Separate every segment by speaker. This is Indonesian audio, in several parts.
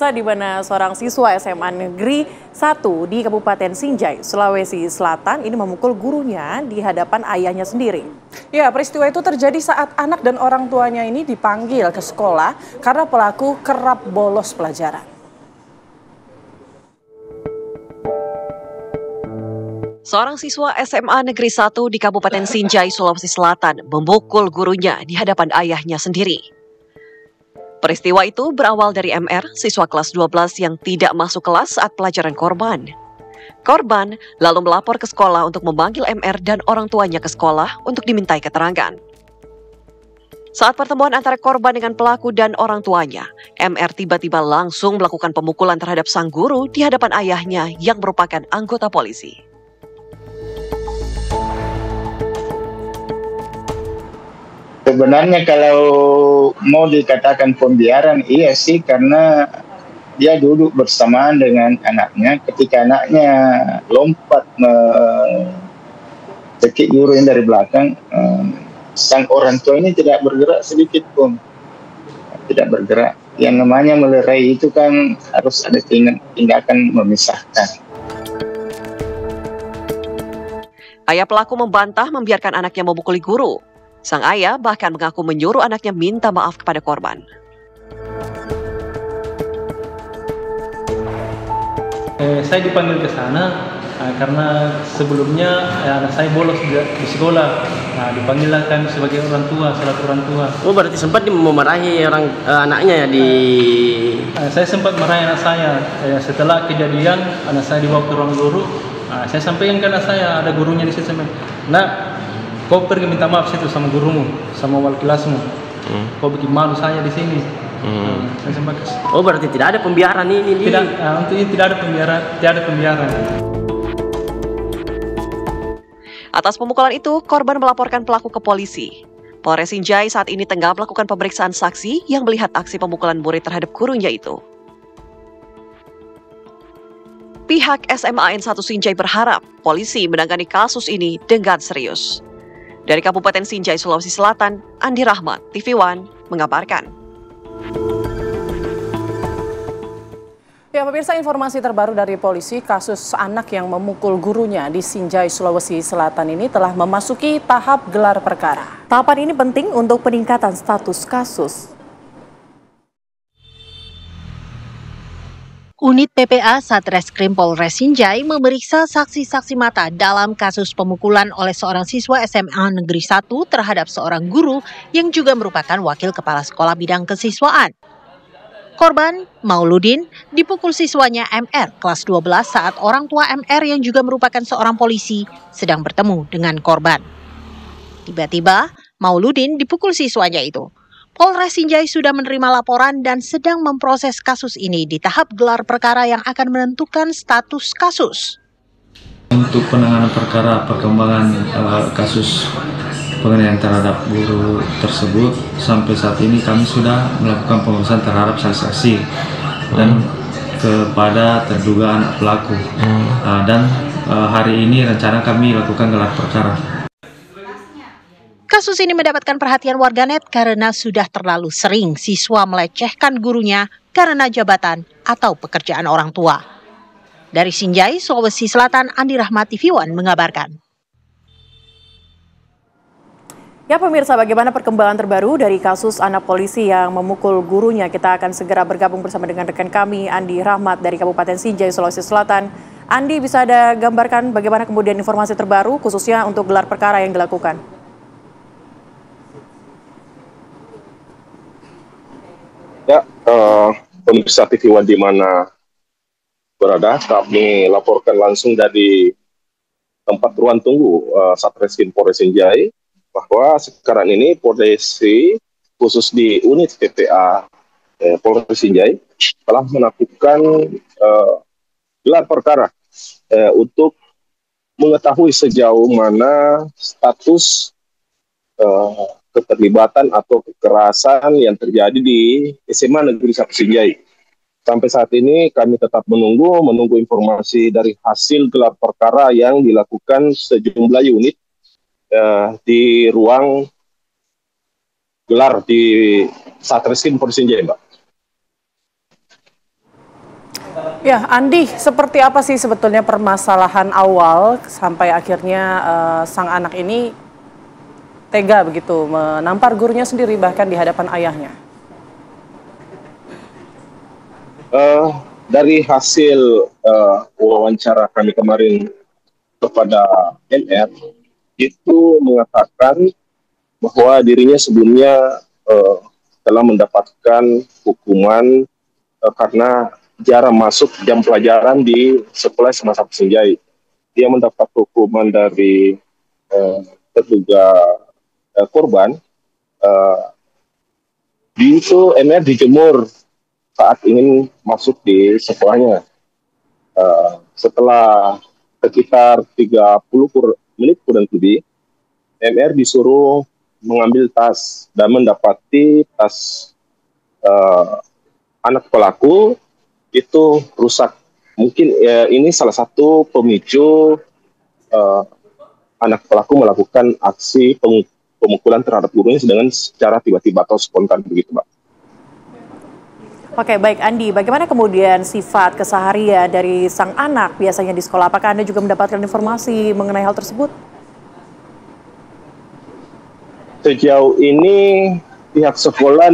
Speaker 1: Di mana seorang siswa SMA Negeri 1 di Kabupaten Sinjai, Sulawesi Selatan ini memukul gurunya di hadapan ayahnya sendiri.
Speaker 2: Ya, peristiwa itu terjadi saat anak dan orang tuanya ini dipanggil ke sekolah karena pelaku kerap bolos pelajaran.
Speaker 3: Seorang siswa SMA Negeri 1 di Kabupaten Sinjai, Sulawesi Selatan memukul gurunya di hadapan ayahnya sendiri. Peristiwa itu berawal dari MR, siswa kelas 12 yang tidak masuk kelas saat pelajaran korban. Korban lalu melapor ke sekolah untuk memanggil MR dan orang tuanya ke sekolah untuk dimintai keterangan. Saat pertemuan antara korban dengan pelaku dan orang tuanya, MR tiba-tiba langsung melakukan pemukulan terhadap sang guru di hadapan ayahnya yang merupakan anggota polisi.
Speaker 4: Sebenarnya kalau mau dikatakan pembiaran, iya sih, karena dia duduk bersamaan dengan anaknya. Ketika anaknya lompat cekik guru yang dari belakang, sang orang tua ini tidak bergerak sedikit pun, tidak bergerak. Yang namanya melerai itu kan harus ada tindakan memisahkan.
Speaker 3: Ayah pelaku membantah membiarkan anaknya memukuli guru. Sang ayah bahkan mengaku menyuruh anaknya minta maaf kepada korban.
Speaker 5: Saya dipanggil ke sana karena sebelumnya anak saya bolos di sekolah. Nah, dipanggillah kami sebagai orang tua, selaku orang tua.
Speaker 6: Oh, berarti sempat memarahi anaknya ya di...
Speaker 5: Saya sempat marahi anak saya. Setelah kejadian, anak saya dibawa ke ruang guru. Saya sampaikan ke anak saya, ada gurunya di situ. Nah, kau pergi minta maaf situ sama gurumu, sama wali kelasmu. Kau bikin malu saya di sini.
Speaker 6: Oh, berarti tidak ada pembiaran ini?
Speaker 5: Tidak, untuk ini tidak ada pembiaran.
Speaker 3: Atas pemukulan itu, korban melaporkan pelaku ke polisi. Polres Sinjai saat ini tengah melakukan pemeriksaan saksi yang melihat aksi pemukulan murid terhadap gurunya itu. Pihak SMA N1 Sinjai berharap polisi menangani kasus ini dengan serius. Dari Kabupaten Sinjai, Sulawesi Selatan, Andi Rahmat, TV One, mengabarkan.
Speaker 2: Ya, pemirsa, informasi terbaru dari polisi, kasus anak yang memukul gurunya di Sinjai, Sulawesi Selatan ini telah memasuki tahap gelar perkara.
Speaker 1: Tahapan ini penting untuk peningkatan status kasus.
Speaker 7: Unit PPA Satreskrim Polres Sinjai memeriksa saksi-saksi mata dalam kasus pemukulan oleh seorang siswa SMA Negeri 1 terhadap seorang guru yang juga merupakan wakil kepala sekolah bidang kesiswaan. Korban, Mauludin, dipukul siswanya MR kelas 12 saat orang tua MR yang juga merupakan seorang polisi sedang bertemu dengan korban. Tiba-tiba, Mauludin dipukul siswanya itu. Polres Sinjai sudah menerima laporan dan sedang memproses kasus ini di tahap gelar perkara yang akan menentukan status kasus.
Speaker 8: Untuk penanganan perkara perkembangan kasus penganiayaan terhadap guru tersebut, sampai saat ini kami sudah melakukan pemeriksaan terhadap saksi-saksi dan kepada terduga anak pelaku. Dan hari ini rencana kami lakukan gelar perkara.
Speaker 7: Kasus ini mendapatkan perhatian warganet karena sudah terlalu sering siswa melecehkan gurunya karena jabatan atau pekerjaan orang tua. Dari Sinjai, Sulawesi Selatan, Andi Rahmat, TV One mengabarkan.
Speaker 1: Ya pemirsa, bagaimana perkembangan terbaru dari kasus anak polisi yang memukul gurunya? Kita akan segera bergabung bersama dengan rekan kami, Andi Rahmat dari Kabupaten Sinjai, Sulawesi Selatan. Andi, bisa Anda gambarkan bagaimana kemudian informasi terbaru khususnya untuk gelar perkara yang dilakukan?
Speaker 9: Ya, pemirsa TV One di mana berada, kami laporkan langsung dari tempat ruang tunggu Satreskrim Polres Sinjai bahwa sekarang ini polisi khusus di unit PPA Polres Sinjai telah melakukan gelar perkara untuk mengetahui sejauh mana status keterlibatan atau kekerasan yang terjadi di SMA Negeri 1 Sinjai. Sampai saat ini kami tetap menunggu informasi dari hasil gelar perkara yang dilakukan sejumlah unit di ruang gelar di Satreskrim Polres Sinjai, Mbak.
Speaker 2: Ya, Andi, seperti apa sih sebetulnya permasalahan awal sampai akhirnya sang anak ini tega begitu menampar gurunya sendiri bahkan di hadapan ayahnya?
Speaker 9: Dari hasil wawancara kami kemarin kepada MR, itu mengatakan bahwa dirinya sebelumnya telah mendapatkan hukuman karena jarang masuk jam pelajaran di sekolah SMA 1 Sinjai. Dia mendapat hukuman dari terduga korban. Itu MR dijemur saat ingin masuk di sekolahnya. Setelah sekitar 30 menit kurang lebih, MR disuruh mengambil tas dan mendapati tas anak pelaku itu rusak. Mungkin ini salah satu pemicu anak pelaku melakukan aksi pemukulan terhadap gurunya dengan secara tiba-tiba atau spontan begitu, Mbak.
Speaker 1: Oke, baik Andi, bagaimana kemudian sifat keseharian dari sang anak biasanya di sekolah? Apakah Anda juga mendapatkan informasi mengenai hal tersebut?
Speaker 9: Sejauh ini pihak sekolah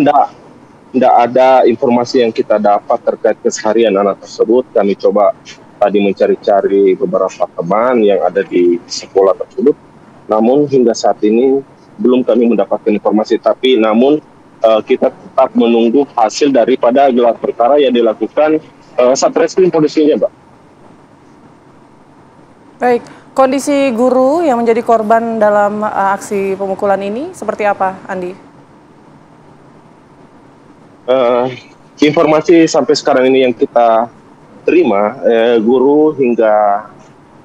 Speaker 9: tidak ada informasi yang kita dapat terkait keseharian anak tersebut. Kami coba tadi mencari-cari beberapa teman yang ada di sekolah tersebut. Namun hingga saat ini belum kami mendapatkan informasi. Tapi namun kita tetap menunggu hasil daripada gelar perkara yang dilakukan Satreskrim Polisinya, Mbak.
Speaker 2: Baik, kondisi guru yang menjadi korban dalam aksi pemukulan ini seperti apa, Andi?
Speaker 9: Informasi sampai sekarang ini yang kita terima, guru hingga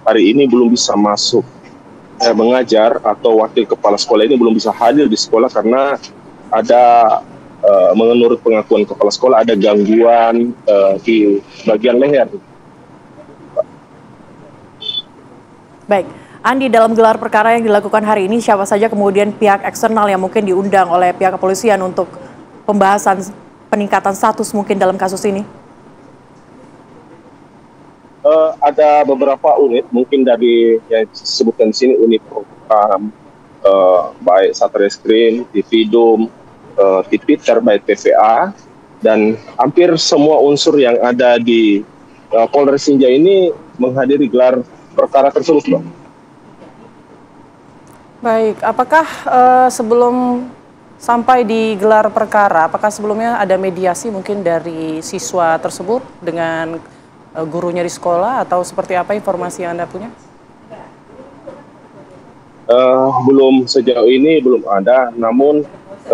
Speaker 9: hari ini belum bisa masuk mengajar, atau wakil kepala sekolah ini belum bisa hadir di sekolah karena ada menurut pengakuan kepala sekolah ada gangguan di bagian leher.
Speaker 1: Baik, Andi, dalam gelar perkara yang dilakukan hari ini siapa saja kemudian pihak eksternal yang mungkin diundang oleh pihak kepolisian untuk pembahasan peningkatan status mungkin dalam kasus ini?
Speaker 9: Ada beberapa unit, mungkin dari yang disebutkan di sini, unit program, baik Satreskrim, Dividum, Tipiter, baik PVA, dan hampir semua unsur yang ada di Polres Sinjai ini menghadiri gelar perkara tersebut, Bang.
Speaker 2: Baik, apakah sebelum sampai di gelar perkara, apakah sebelumnya ada mediasi mungkin dari siswa tersebut dengan gurunya di sekolah, atau seperti apa informasi yang Anda punya?
Speaker 9: Belum, sejauh ini belum ada, namun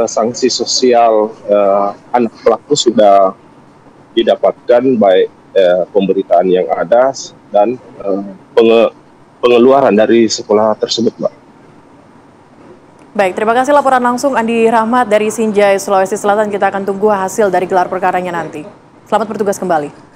Speaker 9: sanksi sosial anak pelaku sudah didapatkan, baik pemberitaan yang ada dan pengeluaran dari sekolah tersebut, Mbak.
Speaker 1: Baik, terima kasih laporan langsung Andi Rahmat dari Sinjai, Sulawesi Selatan. Kita akan tunggu hasil dari gelar perkaranya nanti. Selamat bertugas kembali.